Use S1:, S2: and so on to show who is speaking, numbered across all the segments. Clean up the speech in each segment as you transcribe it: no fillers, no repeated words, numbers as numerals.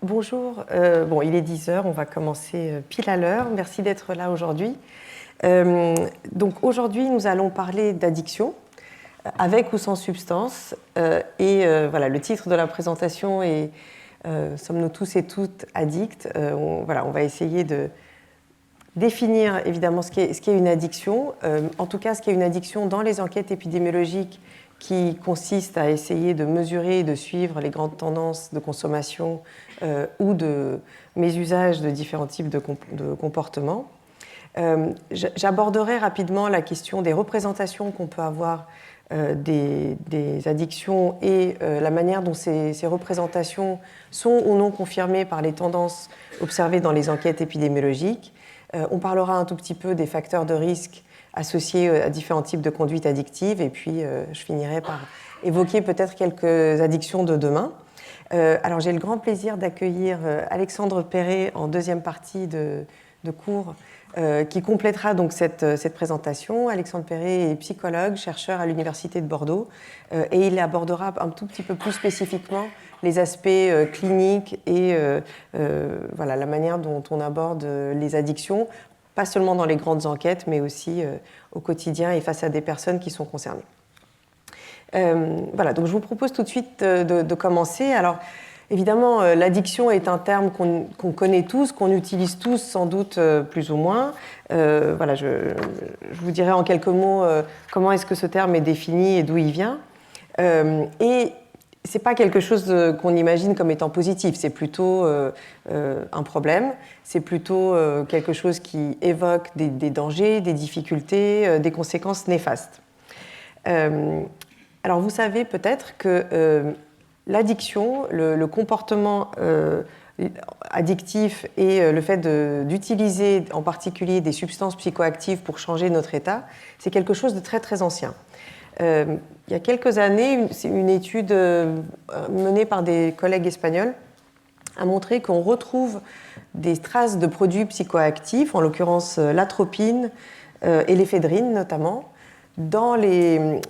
S1: Bonjour, bon, il est 10 heures, on va commencer pile à l'heure. Merci d'être là aujourd'hui. Donc aujourd'hui, nous allons parler d'addiction, avec ou sans substance. Voilà, le titre de la présentation est Sommes-nous tous et toutes addicts? Voilà, on va essayer de définir évidemment ce qu'est une addiction, en tout cas ce qu'est une addiction dans les enquêtes épidémiologiques qui consiste à essayer de mesurer et de suivre les grandes tendances de consommation ou de mésusage de différents types de comportements. J'aborderai rapidement la question des représentations qu'on peut avoir des addictions et la manière dont ces représentations sont ou non confirmées par les tendances observées dans les enquêtes épidémiologiques. On parlera un tout petit peu des facteurs de risque associés à différents types de conduites addictives et puis je finirai par évoquer peut-être quelques addictions de demain. Alors j'ai le grand plaisir d'accueillir Alexandre Perret en deuxième partie de cours qui complétera donc cette présentation. Alexandre Perret est psychologue, chercheur à l'Université de Bordeaux et il abordera un tout petit peu plus spécifiquement les aspects cliniques et voilà, la manière dont on aborde les addictions, pas seulement dans les grandes enquêtes, mais aussi au quotidien et face à des personnes qui sont concernées. Voilà, donc je vous propose tout de suite de commencer. Alors, évidemment, l'addiction est un terme qu'on connaît tous, qu'on utilise tous sans doute plus ou moins. Voilà, je vous dirai en quelques mots comment est-ce que ce terme est défini et d'où il vient. Et ce n'est pas quelque chose qu'on imagine comme étant positif, c'est plutôt un problème, c'est plutôt quelque chose qui évoque des dangers, des difficultés, des conséquences néfastes. Alors vous savez peut-être que l'addiction, le comportement addictif et le fait d'utiliser en particulier des substances psychoactives pour changer notre état, c'est quelque chose de très très ancien. Il y a quelques années, une étude menée par des collègues espagnols a montré qu'on retrouve des traces de produits psychoactifs, en l'occurrence l'atropine et l'éphédrine notamment, dans des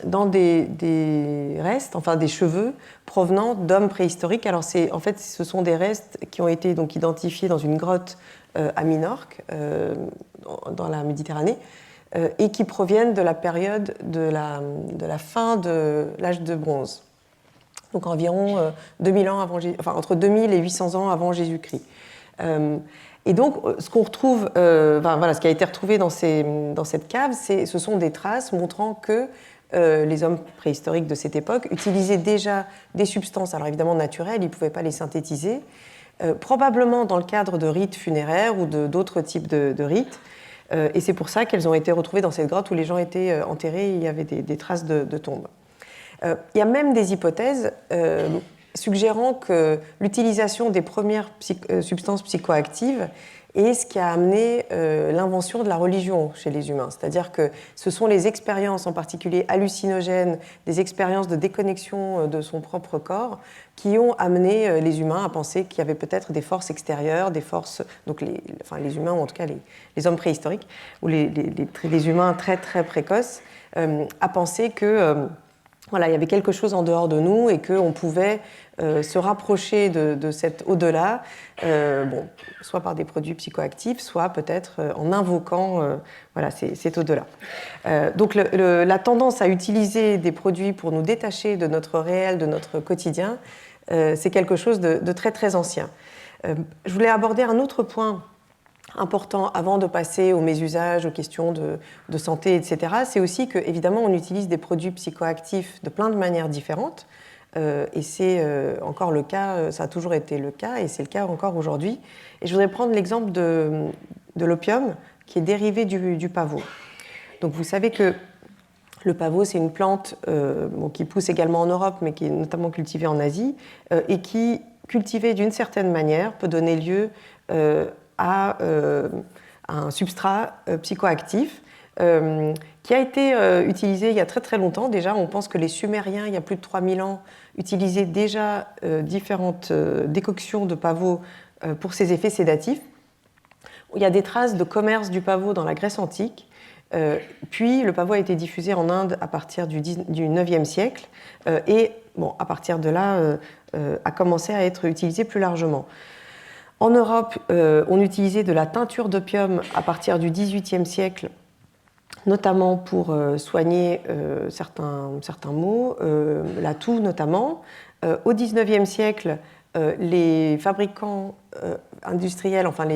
S1: restes, enfin des cheveux provenant d'hommes préhistoriques. Alors en fait, ce sont des restes qui ont été donc identifiés dans une grotte à Minorque, dans la Méditerranée, et qui proviennent de la période de la fin de l'âge de bronze, donc environ 2000 ans avant, enfin entre 2000 et 800 ans avant Jésus-Christ. Et donc, ce qu'on retrouve, voilà, ce qui a été retrouvé dans cette cave, ce sont des traces montrant que les hommes préhistoriques de cette époque utilisaient déjà des substances, alors évidemment naturelles, ils ne pouvaient pas les synthétiser, probablement dans le cadre de rites funéraires ou d'autres types de rites. Et c'est pour ça qu'elles ont été retrouvées dans cette grotte où les gens étaient enterrés et il y avait des traces de tombes. Il y a même des hypothèses suggérant que l'utilisation des premières substances psychoactives est ce qui a amené l'invention de la religion chez les humains. C'est-à-dire que ce sont les expériences, en particulier hallucinogènes, des expériences de déconnexion de son propre corps, qui ont amené les humains à penser qu'il y avait peut-être des forces extérieures, des forces, donc les humains, ou en tout cas les hommes préhistoriques, ou les humains très très précoces, à penser que voilà, il y avait quelque chose en dehors de nous et qu'on pouvait se rapprocher de cet au-delà, soit par des produits psychoactifs, soit peut-être en invoquant voilà, cet au-delà. Donc la tendance à utiliser des produits pour nous détacher de notre réel, de notre quotidien, c'est quelque chose de très très ancien. Je voulais aborder un autre point important avant de passer au mésusage, aux questions de santé, etc. C'est aussi qu'évidemment, on utilise des produits psychoactifs de plein de manières différentes. Et c'est encore le cas, ça a toujours été le cas, et c'est le cas encore aujourd'hui. Et je voudrais prendre l'exemple de l'opium, qui est dérivé du pavot. Donc vous savez que le pavot, c'est une plante qui pousse également en Europe, mais qui est notamment cultivée en Asie, et qui, cultivée d'une certaine manière, peut donner lieu à un substrat psychoactif qui a été utilisé il y a très très longtemps. Déjà, on pense que les Sumériens, il y a plus de 3000 ans, utilisaient déjà différentes décoctions de pavot pour ses effets sédatifs. Il y a des traces de commerce du pavot dans la Grèce antique. Puis le pavot a été diffusé en Inde à partir du 9e siècle et à partir de là a commencé à être utilisé plus largement. En Europe, on utilisait de la teinture d'opium à partir du XVIIIe siècle, notamment pour soigner certains maux, la toux notamment. Au XIXe siècle, les fabricants industriels, enfin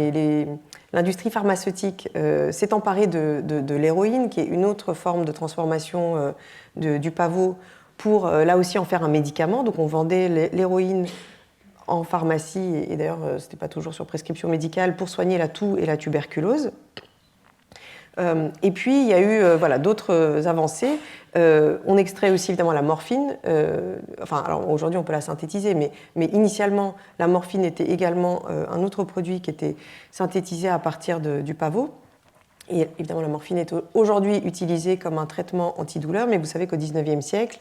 S1: l'industrie pharmaceutique s'est emparée de l'héroïne, qui est une autre forme de transformation du pavot, pour là aussi en faire un médicament. Donc on vendait l'héroïne en pharmacie, et d'ailleurs ce n'était pas toujours sur prescription médicale, pour soigner la toux et la tuberculose. Et puis il y a eu d'autres avancées. On extrait aussi évidemment la morphine. Alors aujourd'hui on peut la synthétiser, mais initialement la morphine était également un autre produit qui était synthétisé à partir du pavot. Et évidemment la morphine est aujourd'hui utilisée comme un traitement antidouleur, mais vous savez qu'au XIXe siècle,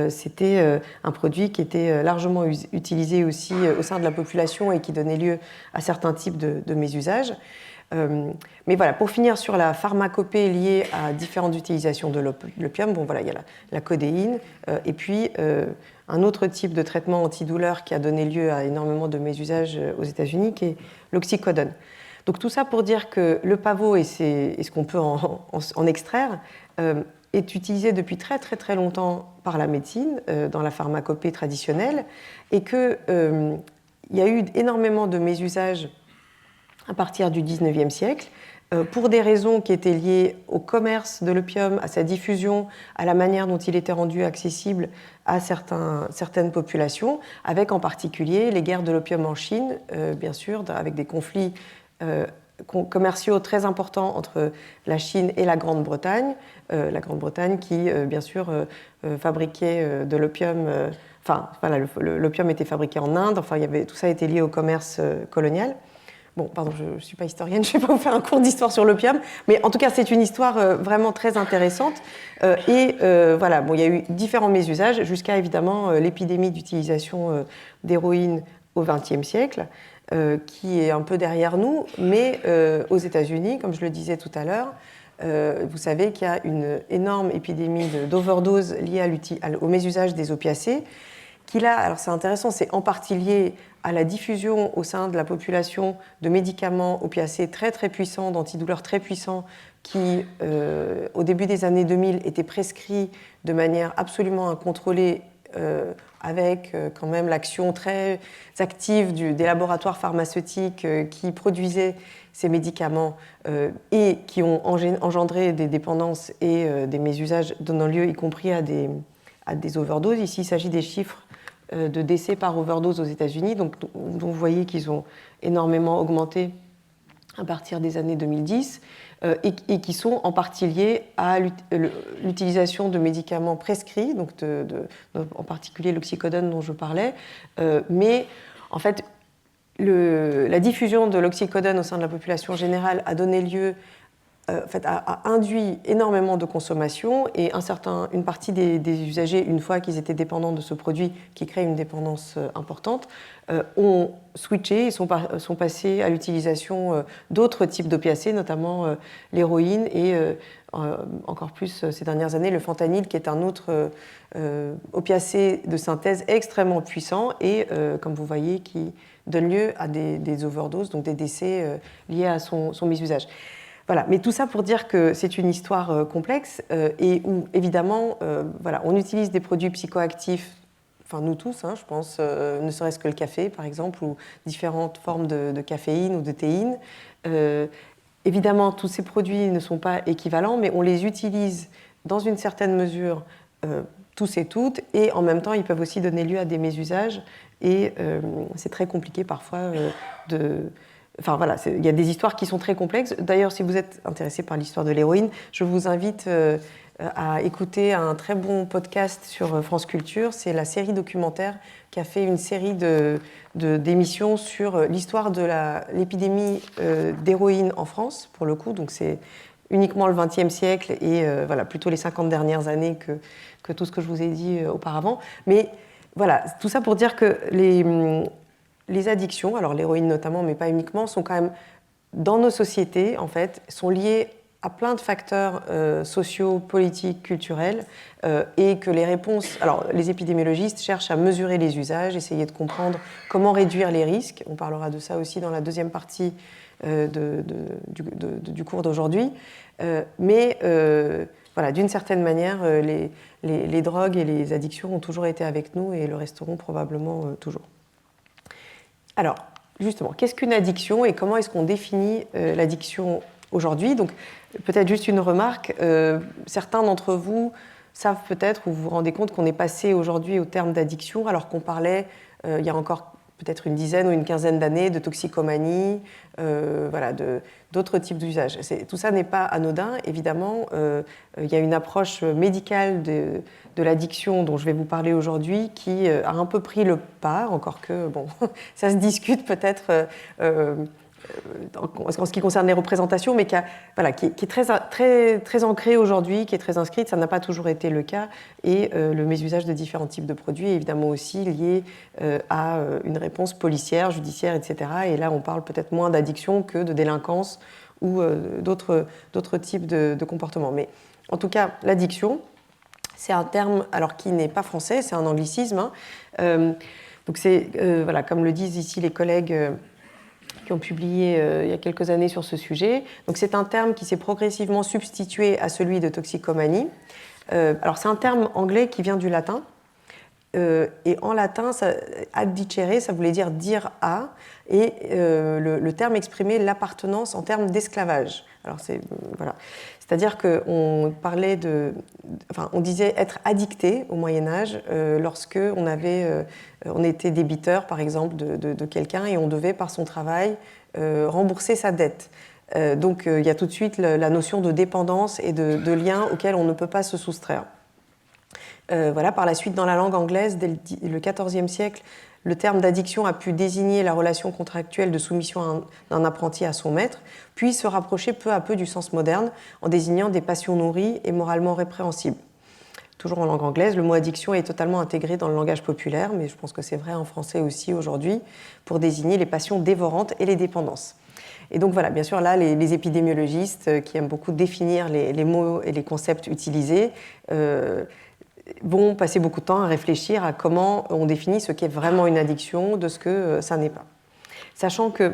S1: c'était un produit qui était largement utilisé aussi au sein de la population et qui donnait lieu à certains types de mésusages. Mais voilà, pour finir sur la pharmacopée liée à différentes utilisations de l'opium, il y a la codéine, et puis un autre type de traitement antidouleur qui a donné lieu à énormément de mésusages aux États-Unis, qui est l'oxycodone. Donc tout ça pour dire que le pavot et ce qu'on peut en extraire est utilisé depuis très très très longtemps par la médecine, dans la pharmacopée traditionnelle, et qu'il y a eu énormément de mésusages à partir du XIXe siècle, pour des raisons qui étaient liées au commerce de l'opium, à sa diffusion, à la manière dont il était rendu accessible à certaines populations, avec en particulier les guerres de l'opium en Chine, bien sûr, avec des conflits commerciaux très importants entre la Chine et la Grande-Bretagne. La Grande-Bretagne qui, bien sûr, fabriquait de l'opium. L'opium était fabriqué en Inde. Tout ça était lié au commerce colonial. Bon, pardon, je ne suis pas historienne, je ne vais pas vous faire un cours d'histoire sur l'opium, mais en tout cas, c'est une histoire vraiment très intéressante. Il y a eu différents mésusages, jusqu'à évidemment l'épidémie d'utilisation d'héroïne au XXe siècle, qui est un peu derrière nous, mais aux États-Unis, comme je le disais tout à l'heure, vous savez qu'il y a une énorme épidémie d'overdose liée au mésusage des opiacés, qui là, alors c'est intéressant, c'est en partie lié à la diffusion au sein de la population de médicaments opiacés très très puissants, d'antidouleurs très puissants, qui au début des années 2000 étaient prescrits de manière absolument incontrôlée, avec quand même l'action très active des laboratoires pharmaceutiques qui produisaient ces médicaments et qui ont engendré des dépendances et des mésusages donnant lieu y compris à des overdoses. Ici, il s'agit des chiffres de décès par overdose aux États-Unis, dont vous voyez qu'ils ont énormément augmenté à partir des années 2010 et qui sont en partie liés à l'utilisation de médicaments prescrits, donc en particulier l'oxycodone dont je parlais, mais en fait la diffusion de l'oxycodone au sein de la population générale a donné lieu a induit énormément de consommation et une partie des usagers, une fois qu'ils étaient dépendants de ce produit qui crée une dépendance importante, ont switché et sont passés à l'utilisation d'autres types d'opiacés, notamment l'héroïne et encore plus ces dernières années le fentanyl, qui est un autre opiacé de synthèse extrêmement puissant et, comme vous voyez, qui donne lieu à des overdoses, donc des décès liés à son mésusage. Voilà, mais tout ça pour dire que c'est une histoire complexe et où, évidemment, on utilise des produits psychoactifs, enfin nous tous, je pense, ne serait-ce que le café, par exemple, ou différentes formes de caféine ou de théine. Évidemment, tous ces produits ne sont pas équivalents, mais on les utilise dans une certaine mesure tous et toutes, et en même temps, ils peuvent aussi donner lieu à des mésusages, et c'est très compliqué parfois il y a des histoires qui sont très complexes. D'ailleurs, si vous êtes intéressé par l'histoire de l'héroïne, je vous invite à écouter un très bon podcast sur France Culture. C'est la série documentaire qui a fait une série d'émissions sur l'histoire de l'épidémie d'héroïne en France, pour le coup. Donc c'est uniquement le XXe siècle et plutôt les 50 dernières années que tout ce que je vous ai dit auparavant. Mais voilà, tout ça pour dire que les addictions, alors l'héroïne notamment, mais pas uniquement, sont quand même, dans nos sociétés, en fait, sont liées à plein de facteurs sociaux, politiques, culturels, et que les réponses... Alors, les épidémiologistes cherchent à mesurer les usages, essayer de comprendre comment réduire les risques. On parlera de ça aussi dans la deuxième partie du cours d'aujourd'hui. Mais voilà, d'une certaine manière, les drogues et les addictions ont toujours été avec nous et le resteront probablement toujours. Alors, justement, qu'est-ce qu'une addiction et comment est-ce qu'on définit l'addiction aujourd'hui? Donc, peut-être juste une remarque. Certains d'entre vous savent peut-être ou vous vous rendez compte qu'on est passé aujourd'hui au terme d'addiction alors qu'on parlait il y a encore peut-être une dizaine ou une quinzaine d'années de toxicomanie, voilà, d'autres types d'usages. Tout ça n'est pas anodin, évidemment. Il y a une approche médicale de l'addiction dont je vais vous parler aujourd'hui qui a un peu pris le pas, encore que, bon, ça se discute peut-être en ce qui concerne les représentations, mais qui est très ancrée aujourd'hui, qui est très inscrite. Ça n'a pas toujours été le cas. Et le mésusage de différents types de produits est évidemment aussi lié à une réponse policière, judiciaire, etc. Et là, on parle peut-être moins d'addiction que de délinquance ou d'autres types de comportements. Mais en tout cas, l'addiction, c'est un terme alors qui n'est pas français, c'est un anglicisme. Hein. Donc c'est, voilà, comme le disent ici les collègues qui ont publié il y a quelques années sur ce sujet. Donc c'est un terme qui s'est progressivement substitué à celui de toxicomanie. Alors c'est un terme anglais qui vient du latin. Et en latin, addicere, ça voulait dire dire à, et le terme exprimait l'appartenance en termes d'esclavage. Alors voilà. C'est-à-dire qu'on parlait on disait être addicté au Moyen-Âge lorsque on était débiteur, par exemple, de quelqu'un et on devait, par son travail, rembourser sa dette. Donc il y a tout de suite la notion de dépendance et de lien auquel on ne peut pas se soustraire. Voilà, par la suite, dans la langue anglaise, dès le XIVe siècle, le terme d'addiction a pu désigner la relation contractuelle de soumission d'un apprenti à son maître, puis se rapprocher peu à peu du sens moderne en désignant des passions nourries et moralement répréhensibles. Toujours en langue anglaise, le mot addiction est totalement intégré dans le langage populaire, mais je pense que c'est vrai en français aussi aujourd'hui, pour désigner les passions dévorantes et les dépendances. Et donc voilà, bien sûr, là, les épidémiologistes qui aiment beaucoup définir les mots et les concepts utilisés vont passer beaucoup de temps à réfléchir à comment on définit ce qu'est vraiment une addiction de ce que ça n'est pas. Sachant que,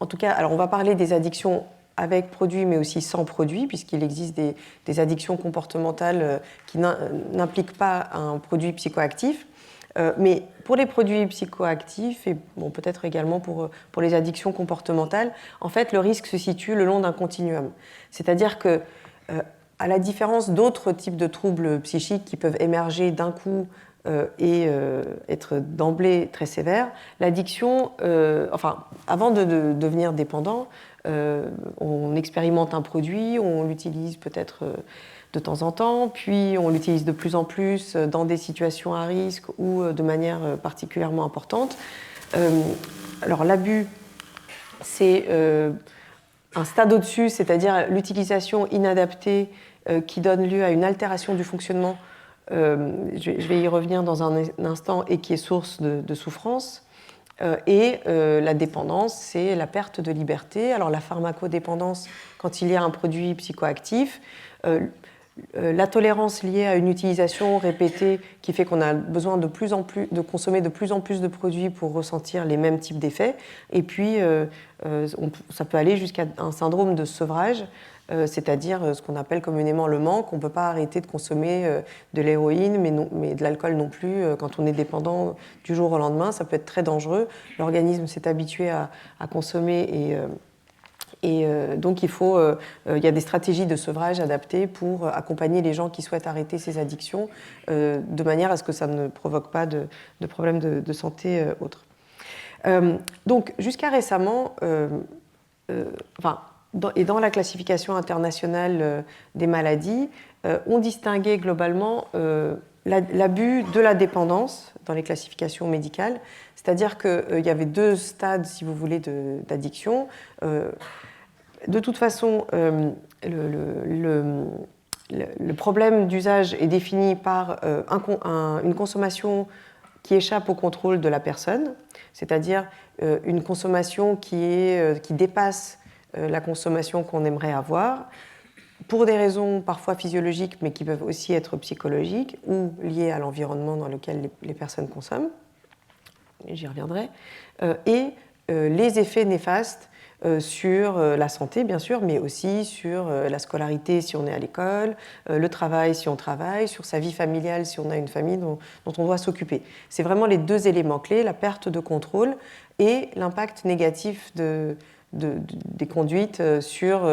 S1: en tout cas, alors on va parler des addictions avec produits, mais aussi sans produits, puisqu'il existe des addictions comportementales qui n'impliquent pas un produit psychoactif. Mais pour les produits psychoactifs, et bon, peut-être également pour les addictions comportementales, en fait, le risque se situe le long d'un continuum. C'est-à-dire que à la différence d'autres types de troubles psychiques qui peuvent émerger d'un coup et être d'emblée très sévères, l'addiction, avant de devenir dépendant, on expérimente un produit, on l'utilise peut-être de temps en temps, puis on l'utilise de plus en plus dans des situations à risque ou de manière particulièrement importante. Alors l'abus, c'est un stade au-dessus, c'est-à-dire l'utilisation inadaptée qui donne lieu à une altération du fonctionnement, je vais y revenir dans un instant, et qui est source de souffrance. Et la dépendance, c'est la perte de liberté. Alors la pharmacodépendance, quand il y a un produit psychoactif, la tolérance liée à une utilisation répétée qui fait qu'on a besoin de consommer de plus en plus de produits pour ressentir les mêmes types d'effets. Et puis, ça peut aller jusqu'à un syndrome de sevrage, c'est-à-dire ce qu'on appelle communément le manque. On ne peut pas arrêter de consommer de l'héroïne, mais de l'alcool non plus. Quand on est dépendant du jour au lendemain, ça peut être très dangereux. L'organisme s'est habitué à consommer et donc il y a des stratégies de sevrage adaptées pour accompagner les gens qui souhaitent arrêter ces addictions de manière à ce que ça ne provoque pas de problèmes de santé autres. Donc jusqu'à récemment, dans la classification internationale des maladies, on distinguait globalement l'abus de la dépendance dans les classifications médicales, c'est-à-dire qu'il y avait deux stades, si vous voulez, d'addiction. De toute façon, le problème d'usage est défini par une consommation qui échappe au contrôle de la personne, c'est-à-dire une consommation qui dépasse la consommation qu'on aimerait avoir, pour des raisons parfois physiologiques, mais qui peuvent aussi être psychologiques ou liées à l'environnement dans lequel les personnes consomment, j'y reviendrai, et les effets néfastes sur la santé, bien sûr, mais aussi sur la scolarité si on est à l'école, le travail si on travaille, sur sa vie familiale si on a une famille dont on doit s'occuper. C'est vraiment les deux éléments clés, la perte de contrôle et l'impact négatif des conduites sur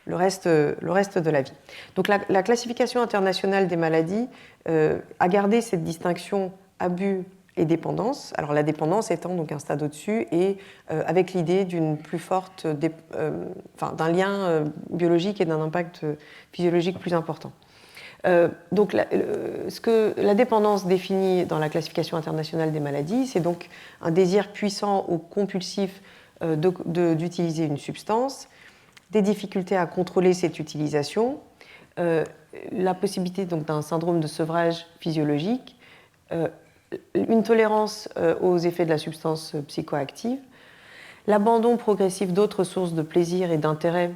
S1: le reste de la vie. Donc la classification internationale des maladies a gardé cette distinction abus et dépendance. Alors la dépendance étant donc un stade au-dessus et avec l'idée d'une plus forte, d'un lien biologique et d'un impact physiologique plus important. Donc ce que la dépendance définie dans la classification internationale des maladies, c'est donc un désir puissant ou compulsif d'utiliser une substance, des difficultés à contrôler cette utilisation, la possibilité donc d'un syndrome de sevrage physiologique, une tolérance aux effets de la substance psychoactive, l'abandon progressif d'autres sources de plaisir et d'intérêt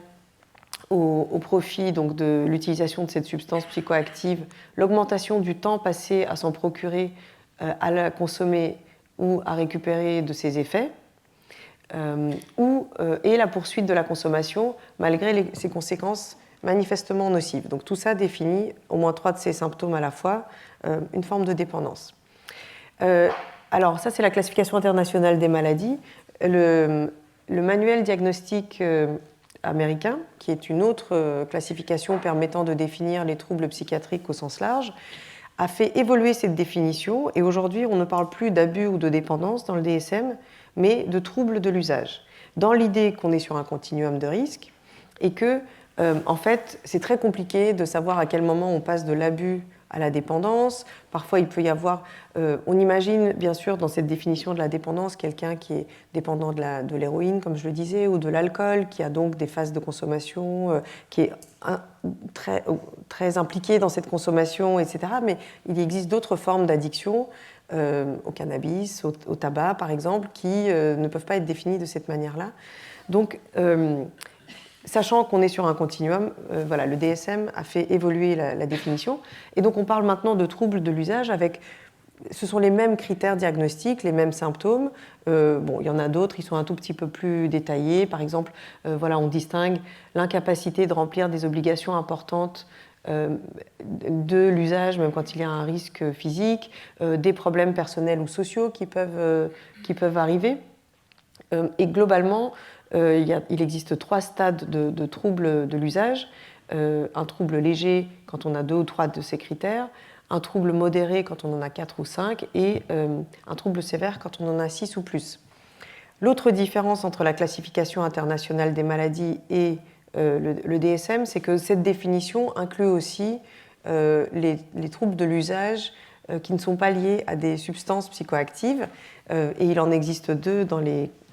S1: au profit donc, de l'utilisation de cette substance psychoactive, l'augmentation du temps passé à s'en procurer, à la consommer ou à récupérer de ses effets, et la poursuite de la consommation malgré ses conséquences manifestement nocives. Donc tout ça définit, au moins 3 de ces symptômes à la fois, une forme de dépendance. Alors ça c'est la classification internationale des maladies. Le manuel diagnostique américain, qui est une autre classification permettant de définir les troubles psychiatriques au sens large, a fait évoluer cette définition et aujourd'hui on ne parle plus d'abus ou de dépendance dans le DSM, mais de troubles de l'usage, dans l'idée qu'on est sur un continuum de risque et que, en fait, c'est très compliqué de savoir à quel moment on passe de l'abus à la dépendance. Parfois, il peut y avoir, on imagine bien sûr dans cette définition de la dépendance quelqu'un qui est dépendant de l'héroïne, comme je le disais, ou de l'alcool, qui a donc des phases de consommation, qui est très impliqué dans cette consommation, etc. Mais il existe d'autres formes d'addiction, au cannabis, au tabac par exemple, qui ne peuvent pas être définies de cette manière-là. Donc, sachant qu'on est sur un continuum, voilà, le DSM a fait évoluer la définition. Et donc on parle maintenant de troubles de l'usage avec... Ce sont les mêmes critères diagnostiques, les mêmes symptômes. Bon, il y en a d'autres, ils sont un tout petit peu plus détaillés. Par exemple, voilà, on distingue l'incapacité de remplir des obligations importantes de l'usage, même quand il y a un risque physique, des problèmes personnels ou sociaux qui peuvent arriver. Et globalement, il existe 3 stades de troubles de l'usage. Un trouble léger quand on a 2 ou 3 de ces critères, un trouble modéré quand on en a 4 ou 5 et un trouble sévère quand on en a 6 ou plus. L'autre différence entre la classification internationale des maladies et le DSM, c'est que cette définition inclut aussi les troubles de l'usage qui ne sont pas liés à des substances psychoactives. Et il en existe 2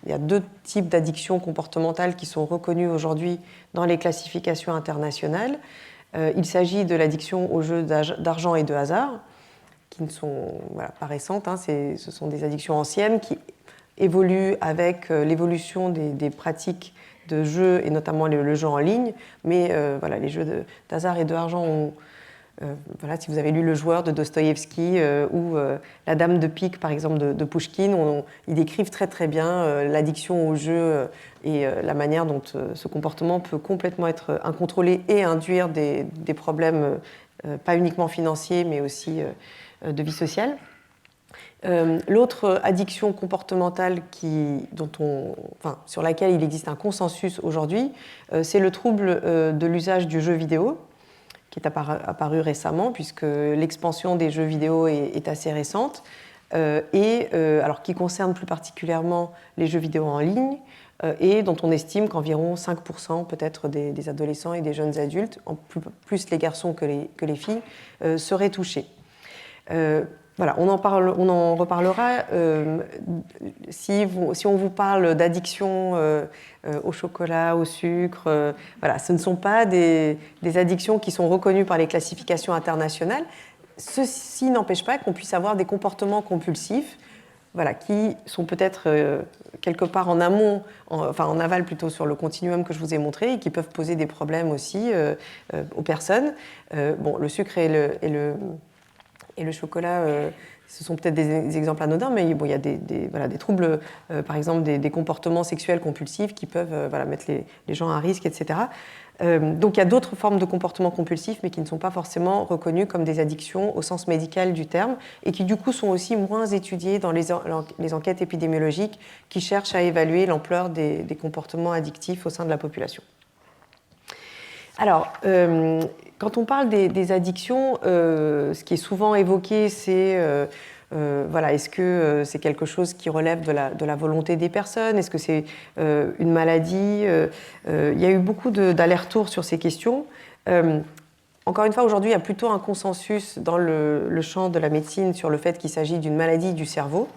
S1: il y a 2 types d'addictions comportementales qui sont reconnues aujourd'hui dans les classifications internationales. Il s'agit de l'addiction aux jeux d'argent et de hasard, qui ne sont pas récentes, hein, ce sont des addictions anciennes qui évoluent avec l'évolution des pratiques de jeux, et notamment le jeu en ligne. Mais les jeux d'hasard et de argent ont... si vous avez lu Le Joueur de Dostoïevski ou La Dame de pique, par exemple, de Pouchkine, ils décrivent très très bien l'addiction au jeu et la manière dont ce comportement peut complètement être incontrôlé et induire des problèmes pas uniquement financiers, mais aussi de vie sociale. L'autre addiction comportementale sur laquelle il existe un consensus aujourd'hui, c'est le trouble de l'usage du jeu vidéo, qui est apparu récemment, puisque l'expansion des jeux vidéo est assez récente, alors qui concerne plus particulièrement les jeux vidéo en ligne, et dont on estime qu'environ 5% peut-être des adolescents et des jeunes adultes, plus les garçons que les filles, seraient touchés. On en reparlera. Si on vous parle d'addiction au chocolat, au sucre, ce ne sont pas des addictions qui sont reconnues par les classifications internationales. Ceci n'empêche pas qu'on puisse avoir des comportements compulsifs voilà, qui sont peut-être quelque part en amont, en aval plutôt sur le continuum que je vous ai montré et qui peuvent poser des problèmes aussi aux personnes. Bon, le sucre et le chocolat, ce sont peut-être des exemples anodins, mais bon, il y a des troubles, par exemple des comportements sexuels compulsifs qui peuvent mettre les gens à risque, etc. Donc il y a d'autres formes de comportements compulsifs, mais qui ne sont pas forcément reconnus comme des addictions au sens médical du terme, et qui du coup sont aussi moins étudiés dans les enquêtes épidémiologiques qui cherchent à évaluer l'ampleur des comportements addictifs au sein de la population. Alors, quand on parle des addictions, ce qui est souvent évoqué, c'est est-ce que c'est quelque chose qui relève de la volonté des personnes? Est-ce que c'est une maladie? Il y a eu beaucoup d'allers-retours sur ces questions. Encore une fois, aujourd'hui, il y a plutôt un consensus dans le champ de la médecine sur le fait qu'il s'agit d'une maladie du cerveau,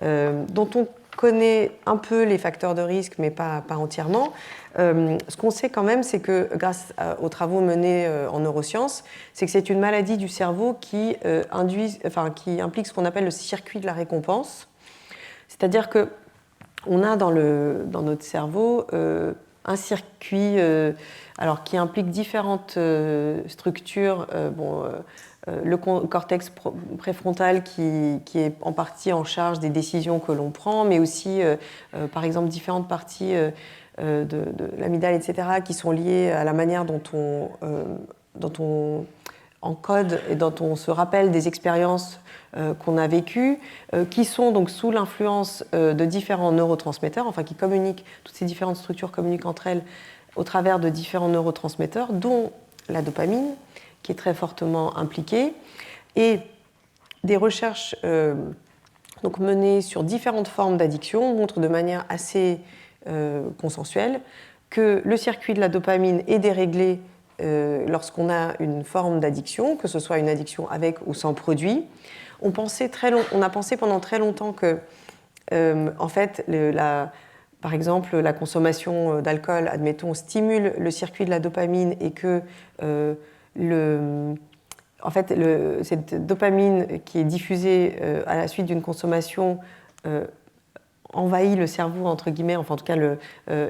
S1: dont on connaît un peu les facteurs de risque, mais pas entièrement. Ce qu'on sait quand même, c'est que grâce aux travaux menés en neurosciences, c'est que c'est une maladie du cerveau qui implique ce qu'on appelle le circuit de la récompense. C'est-à-dire qu'on a dans notre cerveau un circuit qui implique différentes structures. Le cortex préfrontal qui est en partie en charge des décisions que l'on prend, mais aussi, par exemple, différentes parties de l'amygdale, etc., qui sont liées à la manière dont on encode et dont on se rappelle des expériences qu'on a vécues, qui sont donc sous l'influence de différents neurotransmetteurs, qui communiquent, toutes ces différentes structures communiquent entre elles au travers de différents neurotransmetteurs, dont la dopamine, qui est très fortement impliquée, et des recherches menées sur différentes formes d'addiction montrent de manière assez consensuelle que le circuit de la dopamine est déréglé lorsqu'on a une forme d'addiction, que ce soit une addiction avec ou sans produit. On a pensé pendant très longtemps que, par exemple, la consommation d'alcool, admettons, stimule le circuit de la dopamine et que cette dopamine qui est diffusée à la suite d'une consommation envahit le cerveau, entre guillemets, en tout cas,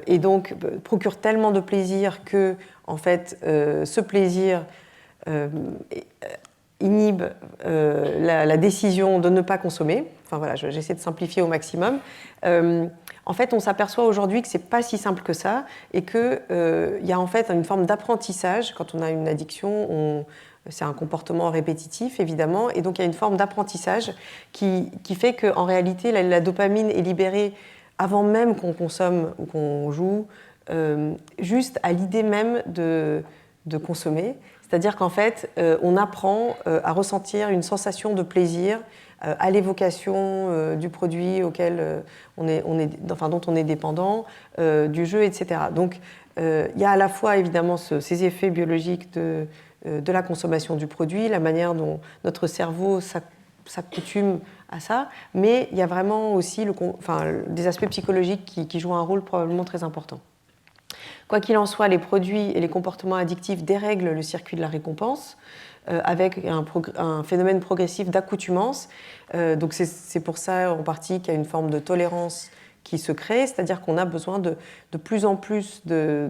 S1: et donc procure tellement de plaisir que, ce plaisir inhibe la décision de ne pas consommer. J'essaie de simplifier au maximum. On s'aperçoit aujourd'hui que ce n'est pas si simple que ça et qu'il y a une forme d'apprentissage. Quand on a une addiction, c'est un comportement répétitif, évidemment, et donc il y a une forme d'apprentissage qui fait qu'en réalité, la dopamine est libérée avant même qu'on consomme ou qu'on joue, juste à l'idée même de consommer. C'est-à-dire on apprend à ressentir une sensation de plaisir à l'évocation du produit auquel dont on est dépendant, du jeu, etc. Donc, il y a à la fois, évidemment, ces effets biologiques de la consommation du produit, la manière dont notre cerveau s'accoutume à ça, mais il y a vraiment aussi des aspects psychologiques qui jouent un rôle probablement très important. Quoi qu'il en soit, les produits et les comportements addictifs dérèglent le circuit de la récompense avec un phénomène progressif d'accoutumance. Donc c'est pour ça en partie qu'il y a une forme de tolérance qui se crée, c'est-à-dire qu'on a besoin de plus en plus de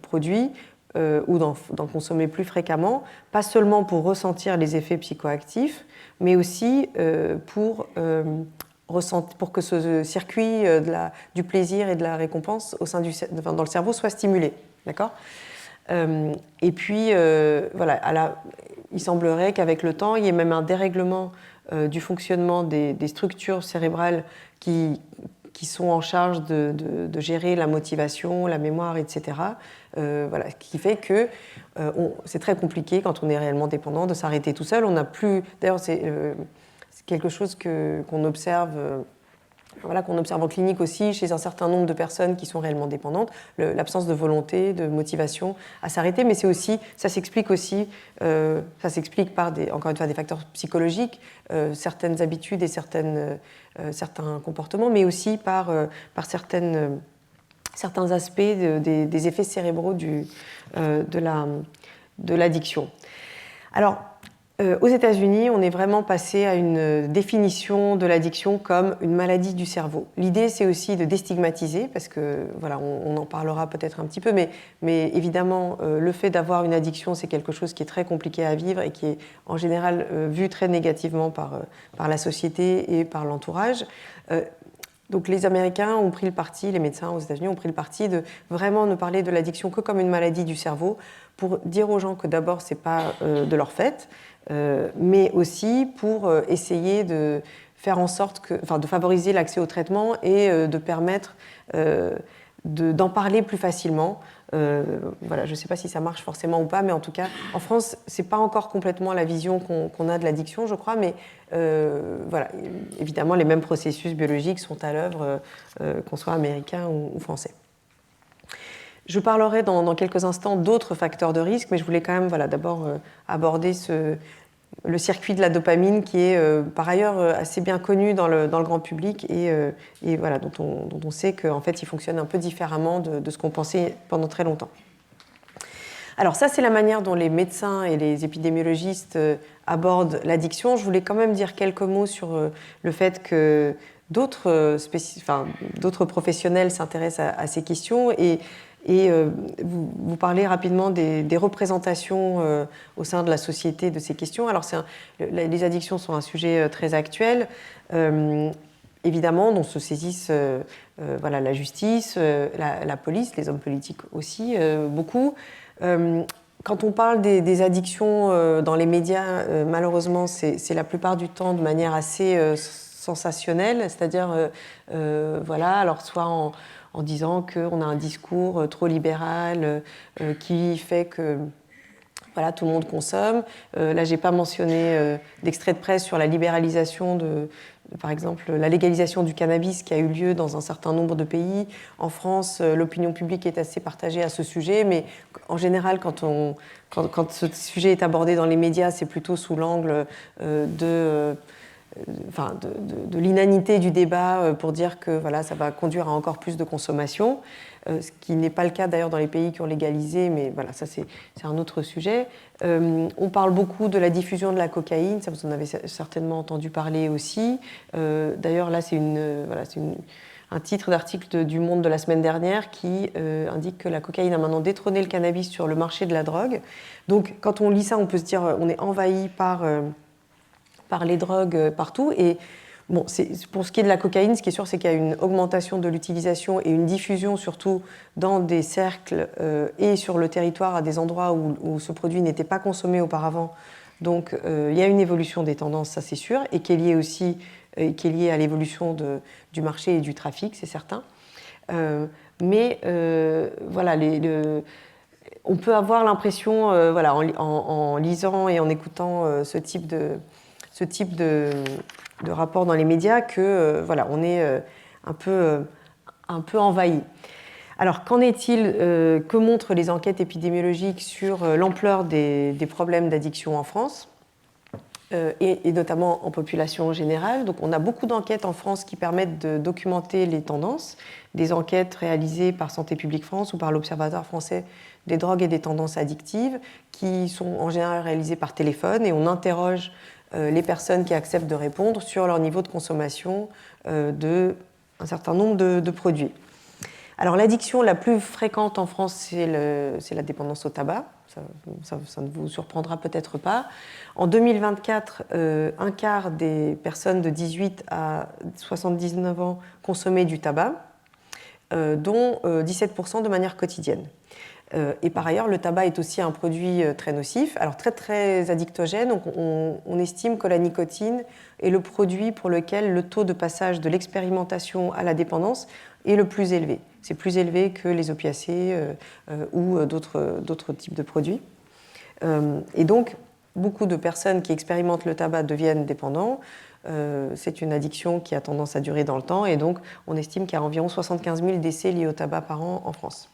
S1: produits ou d'en consommer plus fréquemment, pas seulement pour ressentir les effets psychoactifs, mais aussi pour que ce circuit du plaisir et de la récompense dans le cerveau soit stimulé. D'accord ? Et puis, il semblerait qu'avec le temps, il y ait même un dérèglement du fonctionnement des structures cérébrales qui sont en charge de gérer la motivation, la mémoire, etc. Ce qui fait que c'est très compliqué quand on est réellement dépendant de s'arrêter tout seul. On n'a plus. D'ailleurs, c'est quelque chose qu'on observe. Qu'on observe en clinique aussi chez un certain nombre de personnes qui sont réellement dépendantes, l'absence de volonté, de motivation à s'arrêter, mais ça s'explique par encore une fois des facteurs psychologiques, certaines habitudes et certains comportements, mais aussi par certains aspects des effets cérébraux de l'addiction. Alors, Aux États-Unis, on est vraiment passé à une définition de l'addiction comme une maladie du cerveau. L'idée, c'est aussi de déstigmatiser, parce que voilà, on en parlera peut-être un petit peu, mais évidemment, le fait d'avoir une addiction, c'est quelque chose qui est très compliqué à vivre et qui est en général vu très négativement par la société et par l'entourage. Donc les Américains ont pris le parti, les médecins aux États-Unis ont pris le parti de vraiment ne parler de l'addiction que comme une maladie du cerveau, pour dire aux gens que d'abord, ce n'est pas de leur fait, mais aussi pour essayer de faire en sorte de favoriser l'accès au traitement et de permettre d'en parler plus facilement. Voilà, je ne sais pas si ça marche forcément ou pas, mais en tout cas, en France, ce n'est pas encore complètement la vision qu'on a de l'addiction, je crois, mais voilà, évidemment, les mêmes processus biologiques sont à l'œuvre, qu'on soit américain ou français. Je parlerai dans quelques instants d'autres facteurs de risque, mais je voulais quand même d'abord aborder le circuit de la dopamine qui est par ailleurs assez bien connu dans le grand public et voilà, dont on sait qu'en fait, il fonctionne un peu différemment de ce qu'on pensait pendant très longtemps. Alors ça, c'est la manière dont les médecins et les épidémiologistes abordent l'addiction. Je voulais quand même dire quelques mots sur le fait que d'autres professionnels s'intéressent à ces questions et vous parlez rapidement des représentations au sein de la société de ces questions. Alors les addictions sont un sujet très actuel, évidemment, dont se saisissent la justice, la police, les hommes politiques aussi, beaucoup. Quand on parle des addictions dans les médias, malheureusement, c'est la plupart du temps de manière assez sensationnelle, c'est-à-dire, alors soit en disant qu'on a un discours trop libéral qui fait que tout le monde consomme. Là, je n'ai pas mentionné d'extrait de presse sur la libéralisation par exemple, la légalisation du cannabis qui a eu lieu dans un certain nombre de pays. En France, l'opinion publique est assez partagée à ce sujet, mais en général, quand ce sujet est abordé dans les médias, c'est plutôt sous l'angle de l'inanité du débat pour dire que ça va conduire à encore plus de consommation, ce qui n'est pas le cas d'ailleurs dans les pays qui ont légalisé, mais voilà, ça c'est un autre sujet. On parle beaucoup de la diffusion de la cocaïne, ça vous en avez certainement entendu parler aussi. D'ailleurs là c'est un titre d'article du Monde de la semaine dernière qui indique que la cocaïne a maintenant détrôné le cannabis sur le marché de la drogue. Donc quand on lit ça, on peut se dire on est envahi par les drogues partout. Et bon, pour ce qui est de la cocaïne, ce qui est sûr, c'est qu'il y a une augmentation de l'utilisation et une diffusion surtout dans des cercles et sur le territoire à des endroits où ce produit n'était pas consommé auparavant. Donc il y a une évolution des tendances, ça c'est sûr, et qui est liée aussi à l'évolution du marché et du trafic, c'est certain. Mais on peut avoir l'impression, en lisant et en écoutant ce type de rapport dans les médias que on est un peu envahi. Alors qu'en est-il, que montrent les enquêtes épidémiologiques sur l'ampleur des problèmes d'addiction en France et notamment en population générale? Donc on a beaucoup d'enquêtes en France qui permettent de documenter les tendances, des enquêtes réalisées par Santé publique France ou par l'Observatoire français des drogues et des tendances addictives qui sont en général réalisées par téléphone et on interroge les personnes qui acceptent de répondre sur leur niveau de consommation d'un certain nombre de produits. Alors l'addiction la plus fréquente en France, c'est la dépendance au tabac. Ça ne vous surprendra peut-être pas. En 2024, un quart des personnes de 18 à 79 ans consommaient du tabac, dont 17% de manière quotidienne. Et par ailleurs, le tabac est aussi un produit très nocif, alors très très addictogène. Donc on estime que la nicotine est le produit pour lequel le taux de passage de l'expérimentation à la dépendance est le plus élevé. C'est plus élevé que les opiacés ou d'autres types de produits. Et donc, beaucoup de personnes qui expérimentent le tabac deviennent dépendants. C'est une addiction qui a tendance à durer dans le temps et donc on estime qu'il y a environ 75 000 décès liés au tabac par an en France.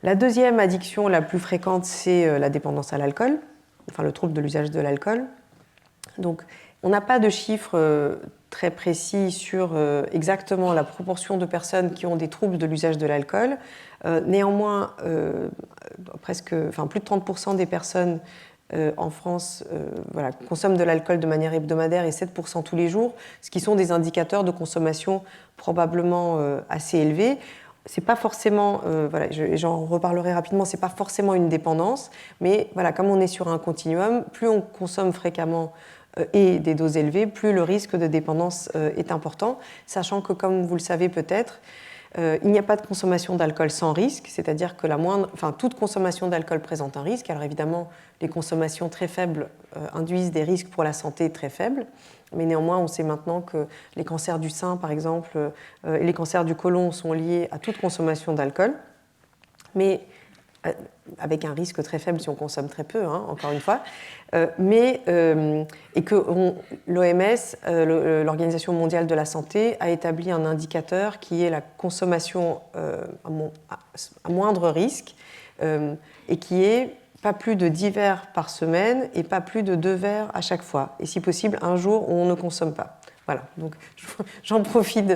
S1: La deuxième addiction la plus fréquente, c'est la dépendance à l'alcool, enfin le trouble de l'usage de l'alcool. Donc, on n'a pas de chiffres très précis sur exactement la proportion de personnes qui ont des troubles de l'usage de l'alcool. Néanmoins, plus de 30% des personnes en France consomment de l'alcool de manière hebdomadaire et 7% tous les jours, ce qui sont des indicateurs de consommation probablement assez élevés. C'est pas forcément, j'en reparlerai rapidement, c'est pas forcément une dépendance, mais comme on est sur un continuum, plus on consomme fréquemment et des doses élevées, plus le risque de dépendance est important, sachant que, comme vous le savez peut-être, il n'y a pas de consommation d'alcool sans risque, c'est-à-dire que toute consommation d'alcool présente un risque. Alors évidemment, les consommations très faibles induisent des risques pour la santé très faibles, mais néanmoins, on sait maintenant que les cancers du sein, par exemple, et les cancers du côlon sont liés à toute consommation d'alcool, mais avec un risque très faible si on consomme très peu, encore une fois, et que l'OMS, l'Organisation mondiale de la santé, a établi un indicateur qui est la consommation à moindre risque, et qui est pas plus de 10 verres par semaine et pas plus de 2 verres à chaque fois, et si possible un jour où on ne consomme pas. Voilà, donc j'en profite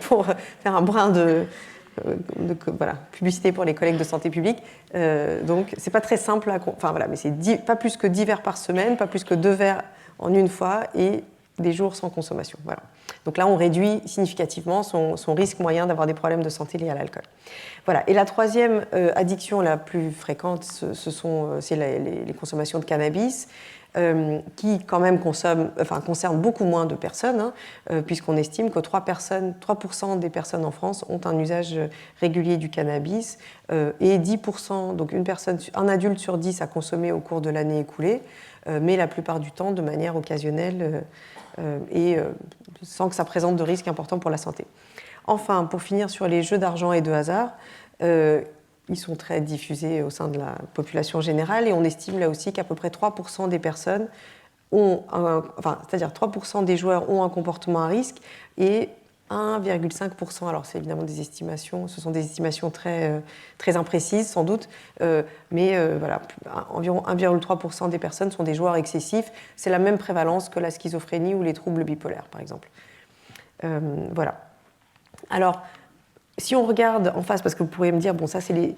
S1: pour faire un brin de publicité pour les collègues de santé publique. Donc, c'est pas très simple, mais c'est pas plus que 10 verres par semaine, pas plus que 2 verres en une fois et des jours sans consommation. Voilà. Donc là, on réduit significativement son risque moyen d'avoir des problèmes de santé liés à l'alcool. Voilà. Et la troisième addiction la plus fréquente, c'est les consommations de cannabis, qui quand même concerne beaucoup moins de personnes, puisqu'on estime que 3% des personnes en France ont un usage régulier du cannabis, et 10%, donc un adulte sur 10 a consommé au cours de l'année écoulée, mais la plupart du temps de manière occasionnelle et sans que ça présente de risques importants pour la santé. Enfin, pour finir sur les jeux d'argent et de hasard, ils sont très diffusés au sein de la population générale et on estime là aussi qu'à peu près 3% des personnes c'est-à-dire 3% des joueurs ont un comportement à risque et 1,5%, alors c'est évidemment des estimations, ce sont des estimations très, très imprécises sans doute, mais environ 1,3% des personnes sont des joueurs excessifs. C'est la même prévalence que la schizophrénie ou les troubles bipolaires par exemple. Voilà. Alors, si on regarde en face, parce que vous pourriez me dire, bon, ça c'est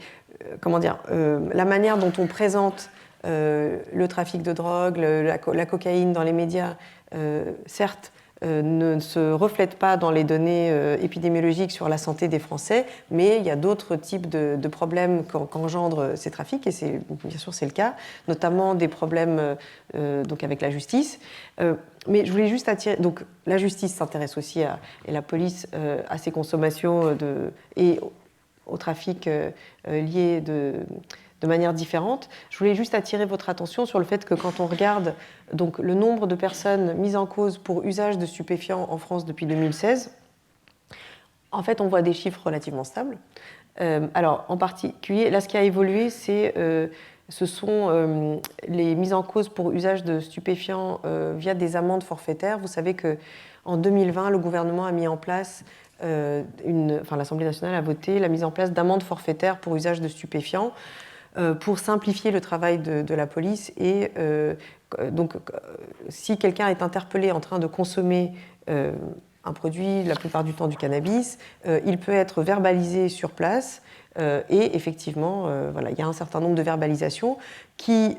S1: la manière dont on présente le trafic de drogue, la cocaïne dans les médias, certes, ne se reflète pas dans les données épidémiologiques sur la santé des Français, mais il y a d'autres types de problèmes qu'engendrent ces trafics, et bien sûr c'est le cas, notamment des problèmes donc avec la justice. Mais je voulais juste attirer... Donc la justice s'intéresse aussi et la police à ces consommations et au trafic lié de manière différente. Je voulais juste attirer votre attention sur le fait que quand on regarde donc, le nombre de personnes mises en cause pour usage de stupéfiants en France depuis 2016, en fait, on voit des chiffres relativement stables. Alors, en particulier, là, ce qui a évolué, ce sont les mises en cause pour usage de stupéfiants via des amendes forfaitaires. Vous savez qu'en 2020, le gouvernement a mis en place, l'Assemblée nationale a voté la mise en place d'amendes forfaitaires pour usage de stupéfiants, pour simplifier le travail de la police. Et donc, si quelqu'un est interpellé en train de consommer un produit, la plupart du temps du cannabis, il peut être verbalisé sur place. Et effectivement, il y a un certain nombre de verbalisations qui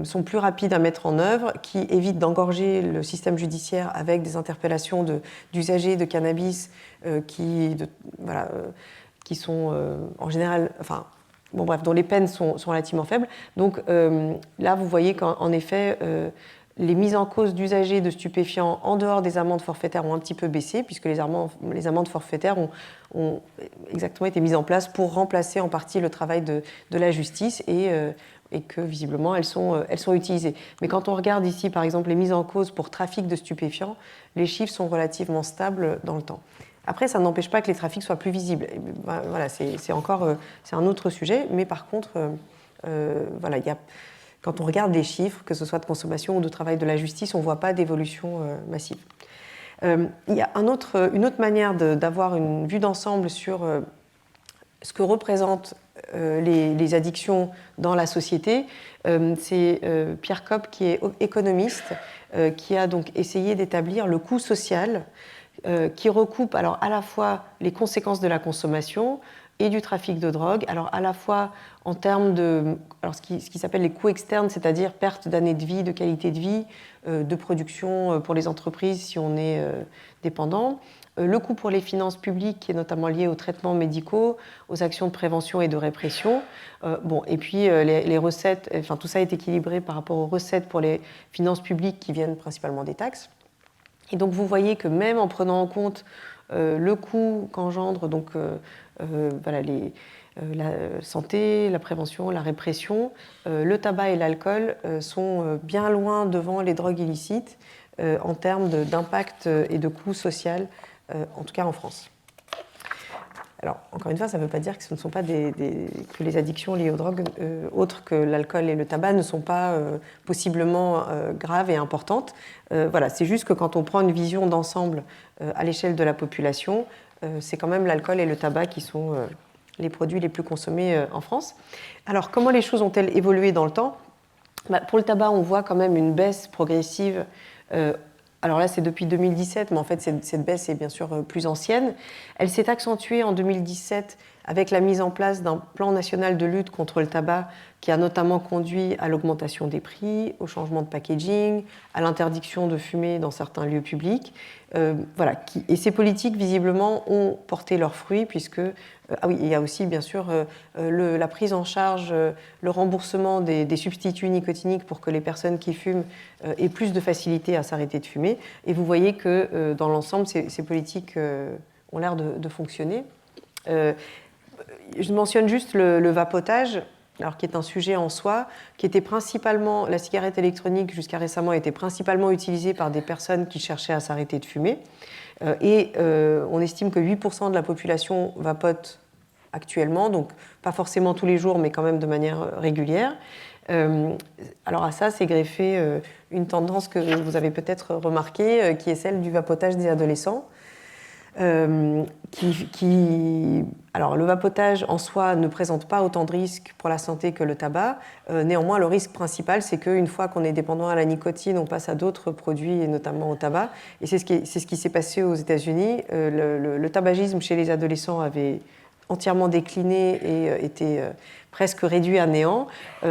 S1: sont plus rapides à mettre en œuvre, qui évitent d'engorger le système judiciaire avec des interpellations d'usagers de cannabis qui sont en général... dont les peines sont relativement faibles. Donc là, vous voyez qu'en effet, les mises en cause d'usagers de stupéfiants en dehors des amendes forfaitaires ont un petit peu baissé, puisque les amendes forfaitaires ont exactement été mises en place pour remplacer en partie le travail de la justice et que visiblement elles sont utilisées. Mais quand on regarde ici, par exemple, les mises en cause pour trafic de stupéfiants, les chiffres sont relativement stables dans le temps. Après, ça n'empêche pas que les trafics soient plus visibles. Voilà, c'est un autre sujet, mais par contre, quand on regarde les chiffres, que ce soit de consommation ou de travail de la justice, on ne voit pas d'évolution massive. Il y a une autre manière d'avoir une vue d'ensemble sur ce que représentent les addictions dans la société. C'est Pierre Kopp, qui est économiste, qui a donc essayé d'établir le coût social qui recoupe alors à la fois les conséquences de la consommation, et du trafic de drogue. Alors à la fois en termes de ce qui s'appelle les coûts externes, c'est-à-dire perte d'années de vie, de qualité de vie, de production pour les entreprises si on est dépendant. Le coût pour les finances publiques, qui est notamment lié aux traitements médicaux, aux actions de prévention et de répression. Et puis les recettes, enfin tout ça est équilibré par rapport aux recettes pour les finances publiques qui viennent principalement des taxes. Et donc vous voyez que même en prenant en compte le coût qu'engendre donc la santé, la prévention, la répression, le tabac et l'alcool sont bien loin devant les drogues illicites en termes d'impact et de coût social, en tout cas en France. Alors, encore une fois, ça ne veut pas dire que ce ne sont pas que les addictions liées aux drogues, autres que l'alcool et le tabac, ne sont pas possiblement graves et importantes. C'est juste que quand on prend une vision d'ensemble à l'échelle de la population, c'est quand même l'alcool et le tabac qui sont les produits les plus consommés en France. Alors, comment les choses ont-elles évolué dans le temps ? Pour le tabac, on voit quand même une baisse progressive. Alors là, c'est depuis 2017, mais en fait, cette baisse est bien sûr plus ancienne. Elle s'est accentuée en 2017 avec la mise en place d'un plan national de lutte contre le tabac qui a notamment conduit à l'augmentation des prix, au changement de packaging, à l'interdiction de fumer dans certains lieux publics. Et ces politiques, visiblement, ont porté leurs fruits puisque, il y a aussi, bien sûr, la prise en charge, le remboursement des substituts nicotiniques pour que les personnes qui fument aient plus de facilité à s'arrêter de fumer. Et vous voyez que, dans l'ensemble, ces politiques ont l'air de fonctionner. Je mentionne juste le vapotage, alors qui est un sujet en soi, qui était principalement, la cigarette électronique jusqu'à récemment était principalement utilisée par des personnes qui cherchaient à s'arrêter de fumer. On estime que 8% de la population vapote actuellement, donc pas forcément tous les jours, mais quand même de manière régulière. Alors à ça, c'est greffé une tendance que vous avez peut-être remarquée, qui est celle du vapotage des adolescents. Alors, le vapotage en soi ne présente pas autant de risques pour la santé que le tabac. Néanmoins, le risque principal, c'est qu'une fois qu'on est dépendant à la nicotine, on passe à d'autres produits, et notamment au tabac. Et c'est ce qui s'est passé aux États-Unis. Le tabagisme chez les adolescents avait entièrement décliné et était presque réduit à néant.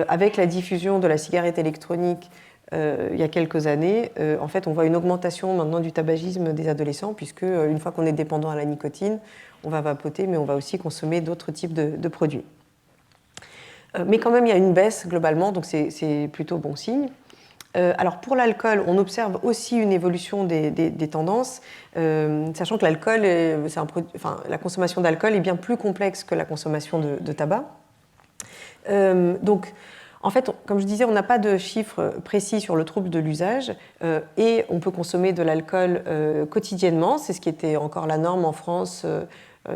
S1: Avec la diffusion de la cigarette électronique, il y a quelques années, en fait, on voit une augmentation maintenant du tabagisme des adolescents, puisque une fois qu'on est dépendant à la nicotine, on va vapoter, mais on va aussi consommer d'autres types de produits. Mais quand même, il y a une baisse globalement, donc c'est plutôt bon signe. Alors pour l'alcool, on observe aussi une évolution des tendances, sachant que l'alcool, la consommation d'alcool est bien plus complexe que la consommation de tabac. Donc, en fait, comme je disais, on n'a pas de chiffres précis sur le trouble de l'usage et on peut consommer de l'alcool quotidiennement. C'est ce qui était encore la norme en France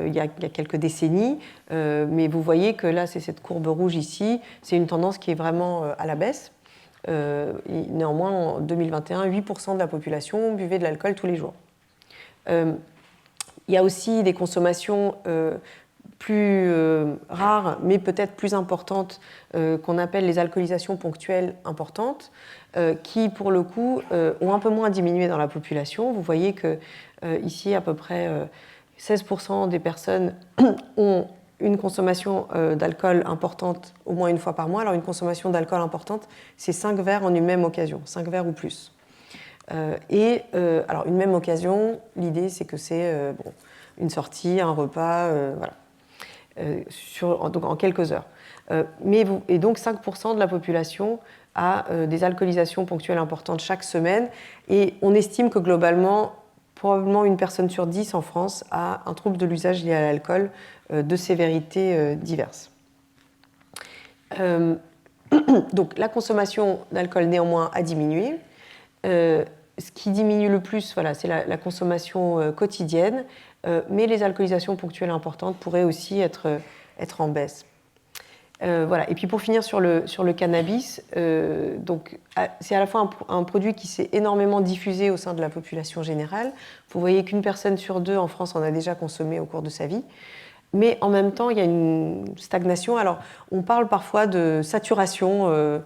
S1: il y a quelques décennies. Mais vous voyez que là, c'est cette courbe rouge ici. C'est une tendance qui est vraiment à la baisse. Néanmoins, en 2021, 8% de la population buvait de l'alcool tous les jours. Il y a aussi des consommations plus rares, mais peut-être plus importantes, qu'on appelle les alcoolisations ponctuelles importantes, qui, pour le coup, ont un peu moins diminué dans la population. Vous voyez que ici, à peu près 16% des personnes ont une consommation d'alcool importante au moins une fois par mois. Alors, une consommation d'alcool importante, c'est 5 verres en une même occasion, 5 verres ou plus. Alors, une même occasion, l'idée, c'est que c'est une sortie, un repas, donc en quelques heures. Et donc 5% de la population a des alcoolisations ponctuelles importantes chaque semaine, et on estime que globalement, probablement une personne sur 10 en France a un trouble de l'usage lié à l'alcool de sévérité diverses. Donc la consommation d'alcool néanmoins a diminué. Ce qui diminue le plus, c'est la consommation quotidienne, mais les alcoolisations ponctuelles importantes pourraient aussi être en baisse. Et puis pour finir sur le cannabis, c'est à la fois un produit qui s'est énormément diffusé au sein de la population générale. Vous voyez qu'une personne sur 2 en France en a déjà consommé au cours de sa vie. Mais en même temps, il y a une stagnation. Alors, on parle parfois de saturation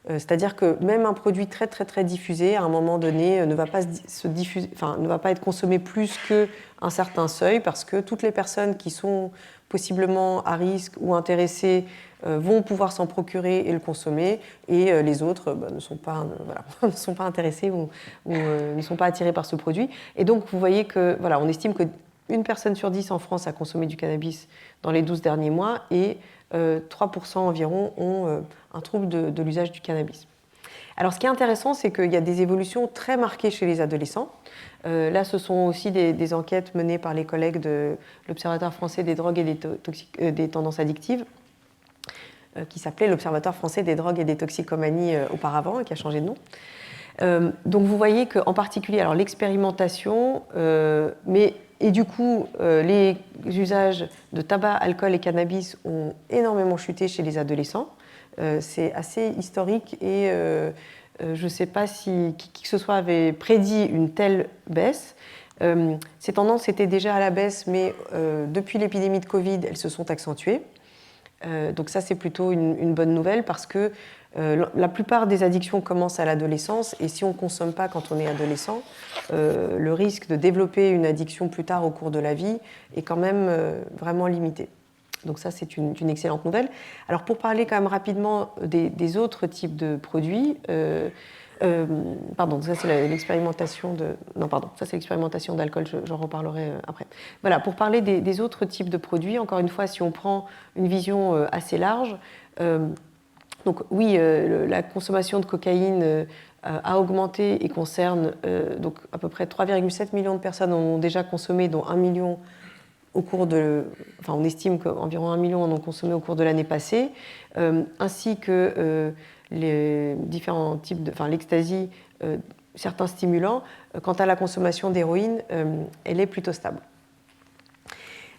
S1: C'est-à-dire que même un produit très très très diffusé, à un moment donné, ne va pas se diffuser, enfin, ne va pas être consommé plus qu'un certain seuil, parce que toutes les personnes qui sont possiblement à risque ou intéressées vont pouvoir s'en procurer et le consommer, et les autres ne sont pas, voilà, ne sont pas intéressés ou ne sont pas attirés par ce produit. Et donc vous voyez que voilà, on estime que une personne sur 10 en France a consommé du cannabis dans les 12 derniers mois, et 3% environ ont un trouble de l'usage du cannabis. Alors ce qui est intéressant, c'est qu'il y a des évolutions très marquées chez les adolescents. Là, ce sont aussi des enquêtes menées par les collègues de l'Observatoire français des drogues et des tendances addictives, qui s'appelait l'Observatoire français des drogues et des toxicomanies auparavant, et qui a changé de nom. Donc vous voyez qu'en particulier, alors l'expérimentation, et du coup, les usages de tabac, alcool et cannabis ont énormément chuté chez les adolescents. C'est assez historique, et je ne sais pas si qui que ce soit avait prédit une telle baisse. Ces tendances étaient déjà à la baisse, mais depuis l'épidémie de Covid, elles se sont accentuées. Donc ça, c'est plutôt une bonne nouvelle, parce que la plupart des addictions commencent à l'adolescence, et si on ne consomme pas quand on est adolescent, le risque de développer une addiction plus tard au cours de la vie est quand même vraiment limité. Donc ça, c'est une excellente nouvelle. Alors pour parler quand même rapidement des autres types de produits, pardon, ça c'est l'expérimentation de... Non, pardon, ça c'est l'expérimentation d'alcool, j'en reparlerai après. Voilà, pour parler des autres types de produits, encore une fois, si on prend une vision assez large, donc oui, la consommation de cocaïne a augmenté et concerne donc à peu près 3,7 millions de personnes en ont déjà consommé, dont 1 million au cours de... Enfin, on estime qu'environ 1 million en ont consommé au cours de l'année passée, ainsi que les différents types de... Enfin, l'ecstasy, certains stimulants. Quant à la consommation d'héroïne, elle est plutôt stable.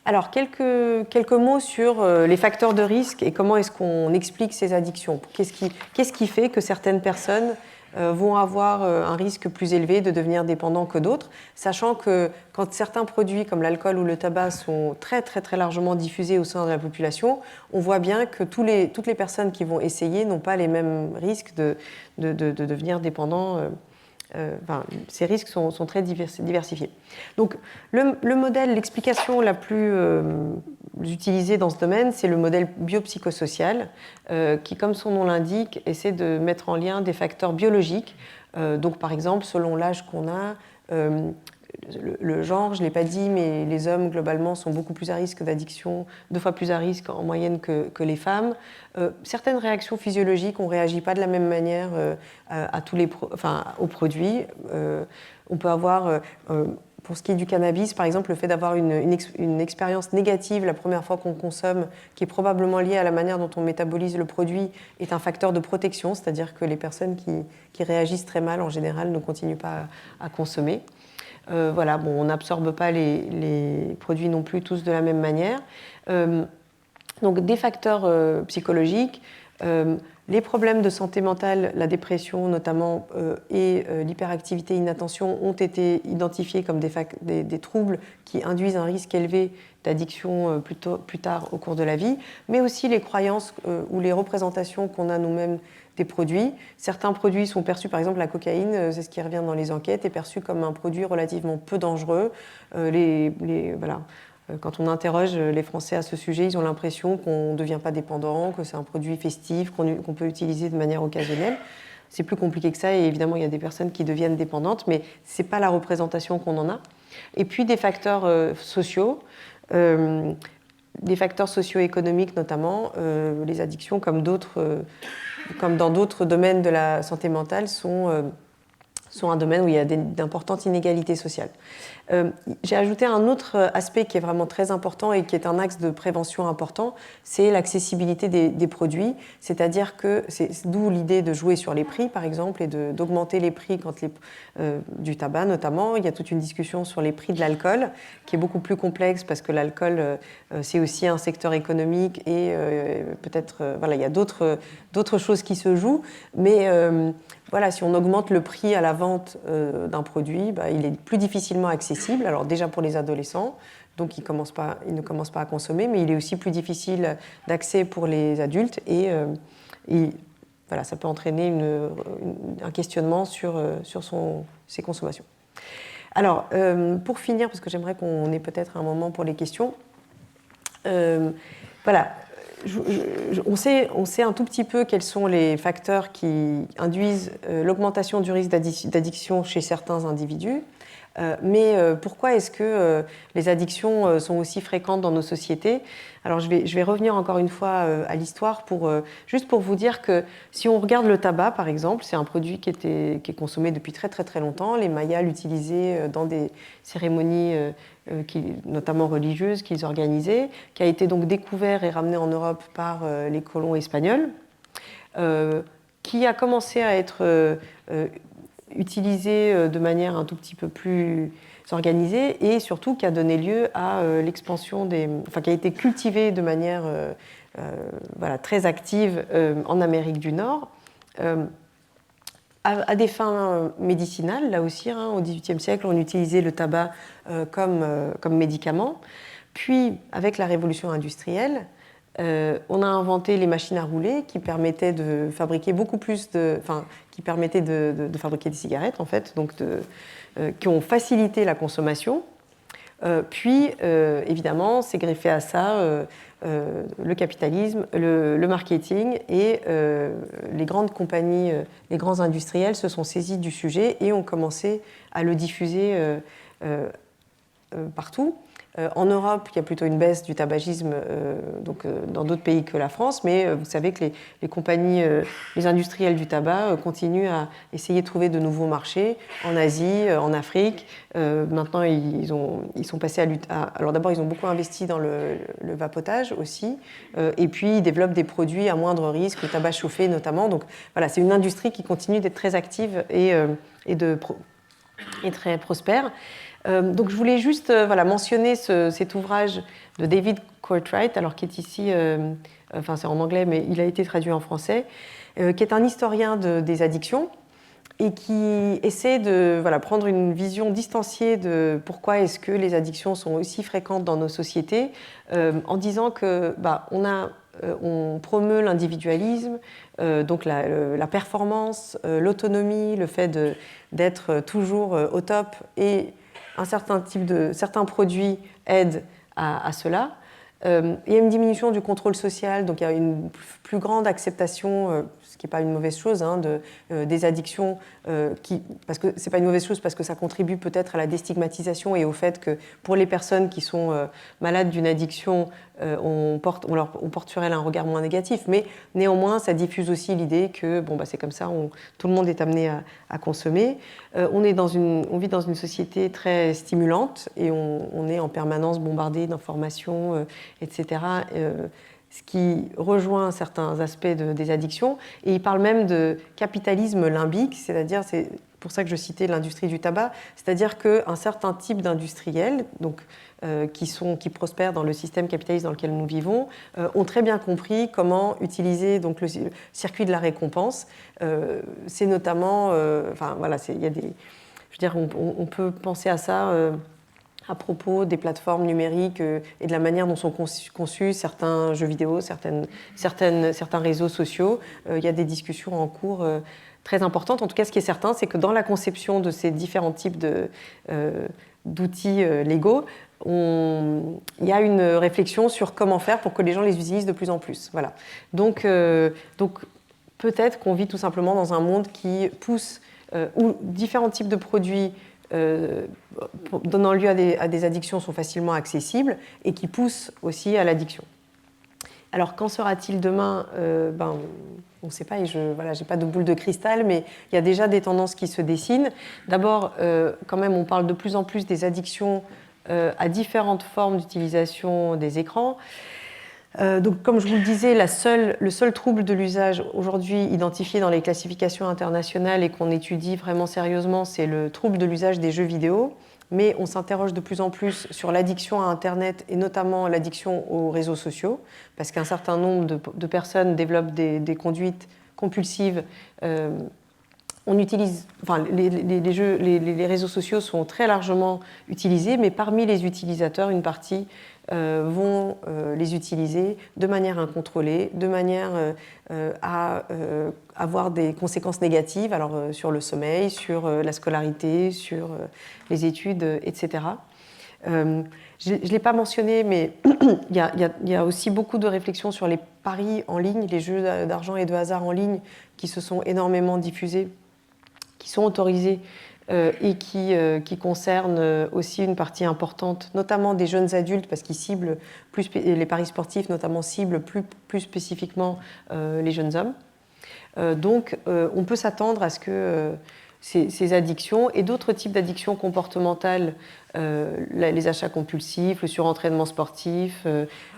S1: Alors, quelques mots sur les facteurs de risque et comment est-ce qu'on explique ces addictions. Qu'est-ce qui fait que certaines personnes vont avoir un risque plus élevé de devenir dépendants que d'autres, sachant que quand certains produits comme l'alcool ou le tabac sont très très très largement diffusés au sein de la population, on voit bien que toutes les personnes qui vont essayer n'ont pas les mêmes risques de devenir dépendants. Ces risques sont très diversifiés. Donc le modèle, l'explication la plus utilisée dans ce domaine, c'est le modèle biopsychosocial, qui, comme son nom l'indique, essaie de mettre en lien des facteurs biologiques. Donc par exemple, selon l'âge qu'on a, le genre, je ne l'ai pas dit, mais les hommes, globalement, sont beaucoup plus à risque d'addiction, 2 fois plus à risque en moyenne que les femmes. Certaines réactions physiologiques, on ne réagit pas de la même manière aux produits. On peut avoir, pour ce qui est du cannabis, par exemple, le fait d'avoir une expérience négative la première fois qu'on consomme, qui est probablement liée à la manière dont on métabolise le produit, est un facteur de protection, c'est-à-dire que les personnes qui réagissent très mal, en général, ne continuent pas à consommer. Voilà, bon, on n'absorbe pas les produits non plus tous de la même manière. Donc des facteurs psychologiques, les problèmes de santé mentale, la dépression notamment, et l'hyperactivité, inattention ont été identifiés comme des troubles qui induisent un risque élevé d'addiction plus tard au cours de la vie, mais aussi les croyances ou les représentations qu'on a nous-mêmes des produits. Certains produits sont perçus, par exemple la cocaïne, c'est ce qui revient dans les enquêtes, est perçu comme un produit relativement peu dangereux. Voilà. Quand on interroge les Français à ce sujet, ils ont l'impression qu'on ne devient pas dépendant, que c'est un produit festif, qu'on peut utiliser de manière occasionnelle. C'est plus compliqué que ça, et évidemment, il y a des personnes qui deviennent dépendantes, mais ce n'est pas la représentation qu'on en a. Et puis des facteurs sociaux, des facteurs socio-économiques notamment, les addictions comme dans d'autres domaines de la santé mentale sont un domaine où il y a d'importantes inégalités sociales. J'ai ajouté un autre aspect qui est vraiment très important et qui est un axe de prévention important, c'est l'accessibilité des produits, c'est-à-dire que c'est d'où l'idée de jouer sur les prix, par exemple, et d'augmenter les prix du tabac notamment. Il y a toute une discussion sur les prix de l'alcool qui est beaucoup plus complexe parce que l'alcool, c'est aussi un secteur économique et peut-être, voilà, il y a d'autres choses qui se jouent, mais voilà, si on augmente le prix à la vente d'un produit, il est plus difficilement accessible. Alors déjà pour les adolescents, donc ils ne commencent pas à consommer, mais il est aussi plus difficile d'accès pour les adultes et voilà, ça peut entraîner un questionnement sur ses consommations. Alors, pour finir, parce que j'aimerais qu'on ait peut-être un moment pour les questions, voilà, on sait un tout petit peu quels sont les facteurs qui induisent l'augmentation du risque d'addiction chez certains individus. Mais pourquoi est-ce que les addictions sont aussi fréquentes dans nos sociétés? Alors je vais revenir encore une fois à l'histoire juste pour vous dire que si on regarde le tabac par exemple, c'est un produit qui est consommé depuis très très très longtemps. Les Mayas l'utilisaient dans des cérémonies notamment religieuses qu'ils organisaient, qui a été donc découvert et ramené en Europe par les colons espagnols, qui a commencé à être utilisé de manière un tout petit peu plus organisée et surtout qui a donné lieu à l'expansion qui a été cultivé de manière voilà, très active en Amérique du Nord à des fins médicinales. Là aussi, hein, au XVIIIe siècle, on utilisait le tabac comme médicament. Puis, avec la révolution industrielle, on a inventé les machines à rouler qui permettaient de fabriquer qui permettaient de fabriquer des cigarettes en fait, donc qui ont facilité la consommation. Puis, évidemment, s'est greffé à ça le capitalisme, le marketing et les grandes compagnies, les grands industriels se sont saisis du sujet et ont commencé à le diffuser partout. En Europe, il y a plutôt une baisse du tabagisme dans d'autres pays que la France, mais vous savez que les compagnies, les industriels du tabac continuent à essayer de trouver de nouveaux marchés en Asie, en Afrique. Maintenant, ils sont passés alors d'abord, ils ont beaucoup investi dans le vapotage aussi, et puis ils développent des produits à moindre risque, le tabac chauffé notamment. Donc voilà, c'est une industrie qui continue d'être très active et très prospère. Donc je voulais juste mentionner cet ouvrage de David Courtwright, alors qui est ici, c'est en anglais, mais il a été traduit en français, qui est un historien des addictions et qui essaie de prendre une vision distanciée de pourquoi est-ce que les addictions sont aussi fréquentes dans nos sociétés, en disant que on promeut l'individualisme, donc la performance, l'autonomie, le fait d'être toujours au top et certains produits aident à cela. Il y a une diminution du contrôle social, donc il y a une plus grande acceptation, ce qui n'est pas une mauvaise chose, hein, des addictions, parce que c'est pas une mauvaise chose parce que ça contribue peut-être à la déstigmatisation et au fait que pour les personnes qui sont malades d'une addiction, on porte sur elles un regard moins négatif, mais néanmoins ça diffuse aussi l'idée que c'est comme ça, tout le monde est amené à consommer. On vit dans une société très stimulante et on est en permanence bombardé d'informations, etc., ce qui rejoint certains aspects des addictions. Et il parle même de capitalisme limbique, c'est-à-dire, c'est pour ça que je citais l'industrie du tabac, c'est-à-dire qu'un certain type d'industriels, qui prospèrent dans le système capitaliste dans lequel nous vivons, ont très bien compris comment utiliser donc, le circuit de la récompense. C'est notamment, il y a des, je veux dire, on peut penser à ça à propos des plateformes numériques et de la manière dont sont conçus certains jeux vidéo, certains réseaux sociaux. Il y a des discussions en cours très importantes. En tout cas, ce qui est certain, c'est que dans la conception de ces différents types d'outils légaux, il y a une réflexion sur comment faire pour que les gens les utilisent de plus en plus. Voilà. Donc peut-être qu'on vit tout simplement dans un monde qui pousse où différents types de produits donnant lieu à des addictions sont facilement accessibles et qui poussent aussi à l'addiction. Alors qu'en sera-t-il demain? On ne sait pas, et je n'ai pas de boule de cristal, mais il y a déjà des tendances qui se dessinent. D'abord, quand même, on parle de plus en plus des addictions à différentes formes d'utilisation des écrans. Donc, comme je vous le disais, le seul trouble de l'usage aujourd'hui identifié dans les classifications internationales et qu'on étudie vraiment sérieusement, c'est le trouble de l'usage des jeux vidéo. Mais on s'interroge de plus en plus sur l'addiction à Internet et notamment l'addiction aux réseaux sociaux, parce qu'un certain nombre de personnes développent des conduites compulsives. On utilise, les réseaux sociaux sont très largement utilisés, mais parmi les utilisateurs, une partie vont les utiliser de manière incontrôlée, de manière à avoir des conséquences négatives alors, sur le sommeil, sur la scolarité, sur les études, etc. Je ne l'ai pas mentionné, mais il y a aussi beaucoup de réflexions sur les paris en ligne, les jeux d'argent et de hasard en ligne qui se sont énormément diffusés, qui sont autorisés et qui concernent aussi une partie importante, notamment des jeunes adultes, parce qu'ils ciblent plus, les paris sportifs, notamment ciblent plus spécifiquement les jeunes hommes. Donc, on peut s'attendre à ce que ces addictions et d'autres types d'addictions comportementales, les achats compulsifs, le surentraînement sportif,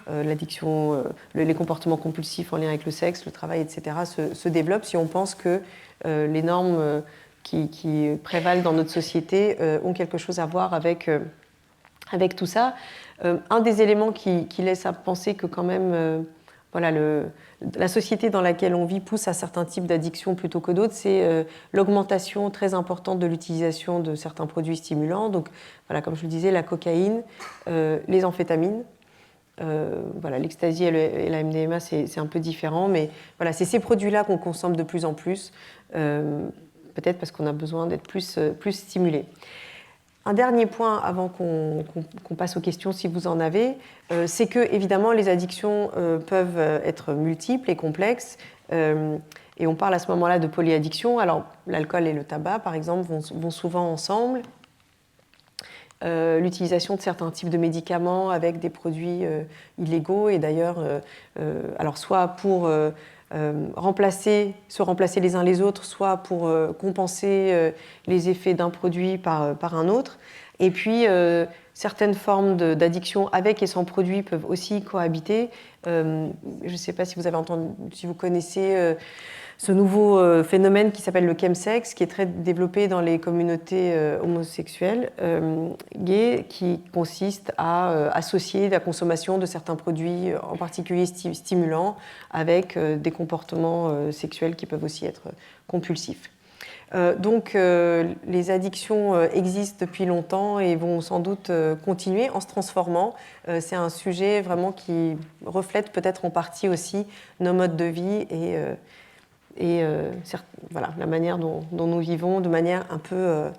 S1: l'addiction, les comportements compulsifs en lien avec le sexe, le travail, etc., se développent si on pense que les normes qui prévalent dans notre société ont quelque chose à voir avec tout ça. Un des éléments qui laisse à penser que quand même voilà, la société dans laquelle on vit pousse à certains types d'addictions plutôt que d'autres, c'est l'augmentation très importante de l'utilisation de certains produits stimulants. Donc, voilà, comme je le disais, la cocaïne, les amphétamines. Voilà, l'ecstasy et la MDMA, c'est un peu différent, mais voilà, c'est ces produits-là qu'on consomme de plus en plus, peut-être parce qu'on a besoin d'être plus stimulé. Un dernier point avant qu'on passe aux questions si vous en avez, c'est que évidemment les addictions peuvent être multiples et complexes et on parle à ce moment-là de polyaddiction. Alors l'alcool et le tabac par exemple vont souvent ensemble. L'utilisation de certains types de médicaments avec des produits illégaux et d'ailleurs alors soit pour se remplacer les uns les autres, soit pour compenser les effets d'un produit par un autre. Et puis, certaines formes d'addiction avec et sans produit peuvent aussi cohabiter. Je ne sais pas si vous avez entendu, si vous connaissez ce nouveau phénomène qui s'appelle le chemsex, qui est très développé dans les communautés homosexuelles gays, qui consiste à associer la consommation de certains produits, en particulier stimulants, avec des comportements sexuels qui peuvent aussi être compulsifs. Donc les addictions existent depuis longtemps et vont sans doute continuer en se transformant. C'est un sujet vraiment qui reflète peut-être en partie aussi nos modes de vie et voilà, la manière dont nous vivons de manière un peu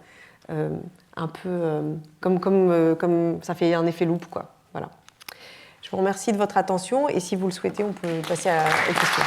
S1: comme ça fait un effet loupe, quoi. Voilà. Je vous remercie de votre attention et si vous le souhaitez, on peut passer aux questions.